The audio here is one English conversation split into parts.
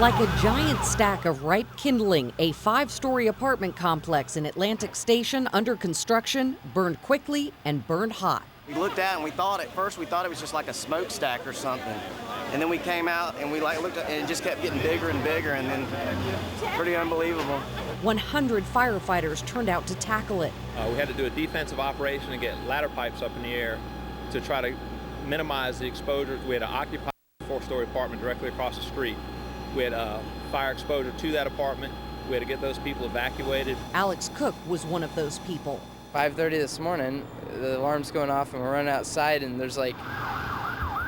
Like a giant stack of ripe kindling, a 5-story apartment complex in Atlantic Station under construction burned quickly and burned hot. We looked at it and at first we thought it was just like a smokestack or something. And then we came out and we looked at it and it just kept getting bigger and bigger, and then pretty unbelievable. 100 firefighters turned out to tackle it. We had to do a defensive operation and get ladder pipes up in the air to try to minimize the exposure. We had an occupied 4-story apartment directly across the street. We had fire exposure to that apartment. We had to get those people evacuated. Alex Cook was one of those people. 5:30 this morning, the alarm's going off and we're running outside and there's like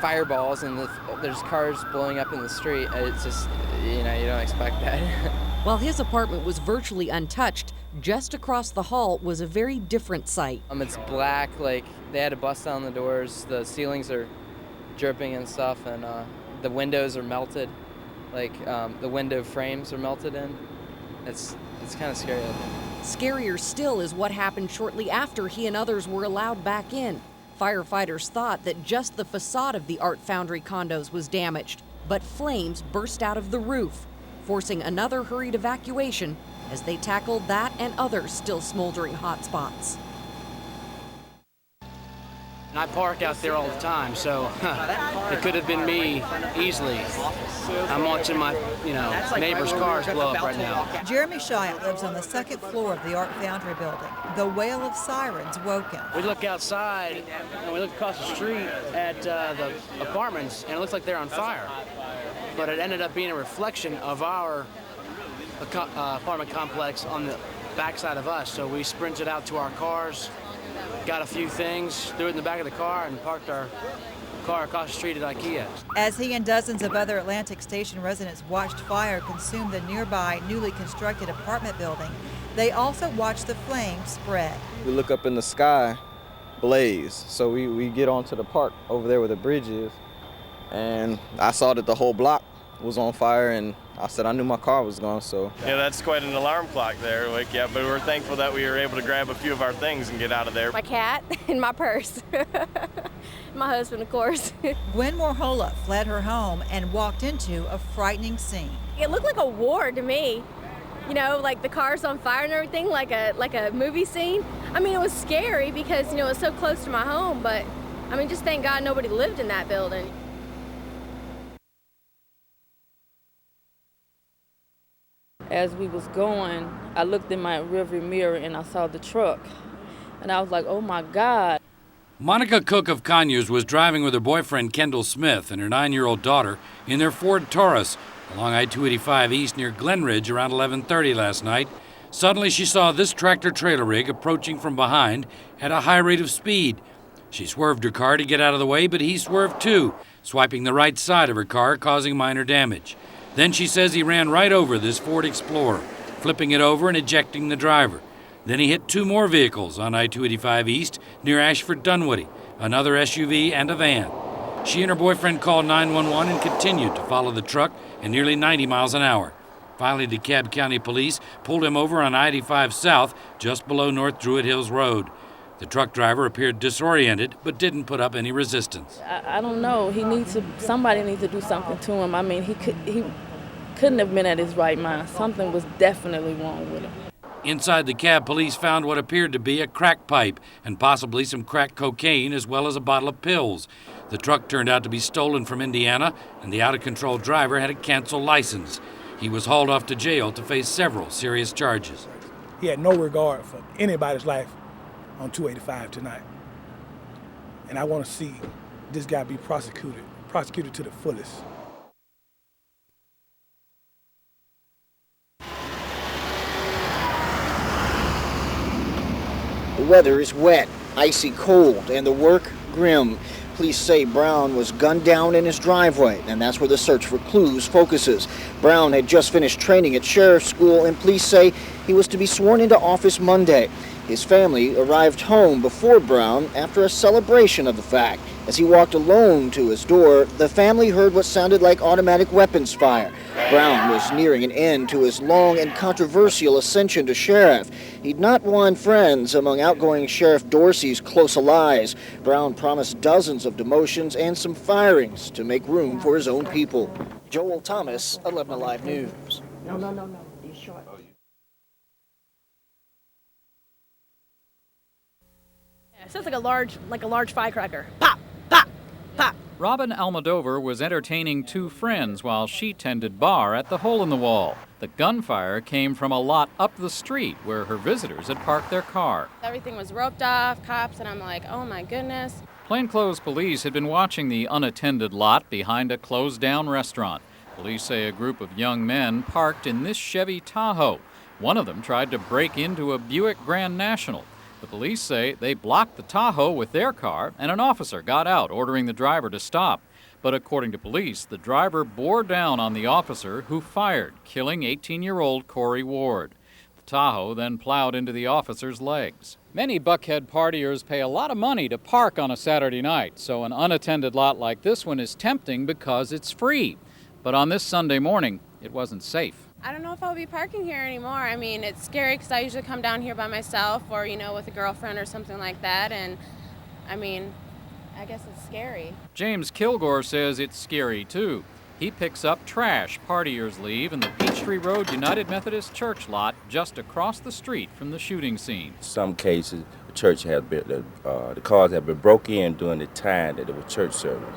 fireballs and there's cars blowing up in the street. It's just, you don't expect that. While his apartment was virtually untouched, just across the hall was a very different sight. It's black, like they had to bust down the doors, the ceilings are dripping and stuff, and the windows are melted, like the window frames are melted in. It's kind of scary. Scarier still is what happened shortly after he and others were allowed back in. Firefighters thought that just the facade of the Art Foundry condos was damaged, but flames burst out of the roof, forcing another hurried evacuation as they tackled that and other still smoldering hotspots. And I park out there all the time, so it could have been me easily. I'm watching my, neighbors' cars blow up right now. Jeremy Shyatt lives on the 2nd floor of the Art Foundry building. The wail of sirens woke him. We look outside and we look across the street at the apartments, and it looks like they're on fire. But it ended up being a reflection of our apartment complex on the backside of us. So we sprinted out to our cars, got a few things, threw it in the back of the car, and parked our car across the street at IKEA. As he and dozens of other Atlantic Station residents watched fire consume the nearby newly constructed apartment building, they also watched the flames spread. We look up in the sky, blaze. So we get onto the park over there where the bridge is, and I saw that the whole block was on fire, and I said I knew my car was gone, so. Yeah, that's quite an alarm clock there, but we're thankful that we were able to grab a few of our things and get out of there. My cat and my purse. My husband, of course. Gwen Morhola fled her home and walked into a frightening scene. It looked like a war to me. Like the cars on fire and everything, like a movie scene. It was scary because, it was so close to my home, but just thank God nobody lived in that building. As we was going, I looked in my rearview mirror and I saw the truck. And I was like, oh my God. Monica Cook of Conyers was driving with her boyfriend Kendall Smith and her 9-year-old daughter in their Ford Taurus along I-285 East near Glen Ridge around 11:30 last night. Suddenly she saw this tractor-trailer rig approaching from behind at a high rate of speed. She swerved her car to get out of the way, but he swerved too, swiping the right side of her car, causing minor damage. Then she says he ran right over this Ford Explorer, flipping it over and ejecting the driver. Then he hit 2 more vehicles on I-285 East near Ashford Dunwoody, another SUV and a van. She and her boyfriend called 911 and continued to follow the truck at nearly 90 miles an hour. Finally, DeKalb County Police pulled him over on I-85 South, just below North Druid Hills Road. The truck driver appeared disoriented, but didn't put up any resistance. I don't know. Somebody needs to do something to him. He couldn't have been at his right mind. Something was definitely wrong with him. Inside the cab, police found what appeared to be a crack pipe and possibly some crack cocaine as well as a bottle of pills. The truck turned out to be stolen from Indiana, and the out-of-control driver had a canceled license. He was hauled off to jail to face several serious charges. He had no regard for anybody's life on 285 tonight. And I want to see this guy be prosecuted to the fullest. The weather is wet, icy cold, and the work grim. Police say Brown was gunned down in his driveway, and that's where the search for clues focuses. Brown had just finished training at sheriff's school, and police say he was to be sworn into office Monday. His family arrived home before Brown after a celebration of the fact. As he walked alone to his door, the family heard what sounded like automatic weapons fire. Brown was nearing an end to his long and controversial ascension to sheriff. He'd not won friends among outgoing Sheriff Dorsey's close allies. Brown promised dozens of demotions and some firings to make room for his own people. Joel Thomas, 11 Alive News. No. He's short. It sounds like a large firecracker. Pop, pop, pop. Robin Almodovar was entertaining two friends while she tended bar at the Hole in the Wall. The gunfire came from a lot up the street where her visitors had parked their car. Everything was roped off, cops, and I'm like, oh my goodness. Plainclothes police had been watching the unattended lot behind a closed-down restaurant. Police say a group of young men parked in this Chevy Tahoe. One of them tried to break into a Buick Grand National. The police say they blocked the Tahoe with their car, and an officer got out ordering the driver to stop. But according to police, the driver bore down on the officer, who fired, killing 18-year-old Corey Ward. The Tahoe then plowed into the officer's legs. Many Buckhead partiers pay a lot of money to park on a Saturday night, so an unattended lot like this one is tempting because it's free. But on this Sunday morning, it wasn't safe. I don't know if I'll be parking here anymore. I mean, it's scary because I usually come down here by myself or, with a girlfriend or something like that. And, I mean, I guess it's scary. James Kilgore says it's scary, too. He picks up trash partiers leave in the Peachtree Road United Methodist Church lot just across the street from the shooting scene. Some cases, the church has been, the cars have been broke in during the time that it was church service.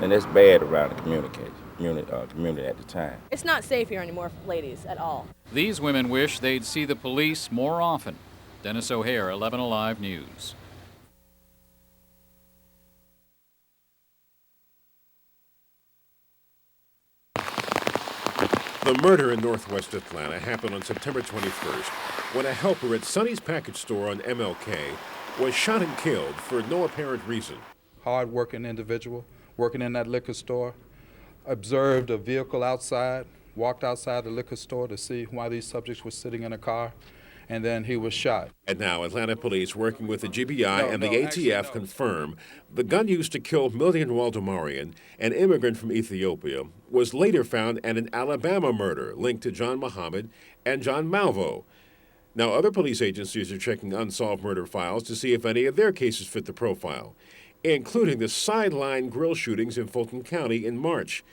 And that's bad around the community at the time. It's not safe here anymore, ladies, at all. These women wish they'd see the police more often. Dennis O'Hare, 11 Alive News. The murder in northwest Atlanta happened on September 21st when a helper at Sonny's Package Store on MLK was shot and killed for no apparent reason. Hard-working individual working in that liquor store, observed a vehicle outside, walked outside the liquor store to see why these subjects were sitting in a car, and then he was shot. And now Atlanta police, working with the GBI and the ATF, confirm the gun used to kill Millian Waldemarian, an immigrant from Ethiopia, was later found at an Alabama murder linked to John Muhammad and John Malvo. Now, other police agencies are checking unsolved murder files to see if any of their cases fit the profile, including the Sideline Grill shootings in Fulton County in March.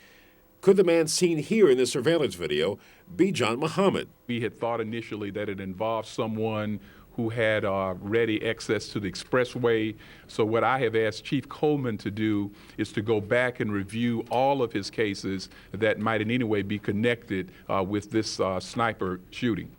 Could the man seen here in the surveillance video be John Muhammad? We had thought initially that it involved someone who had ready access to the expressway. So what I have asked Chief Coleman to do is to go back and review all of his cases that might in any way be connected with this sniper shooting.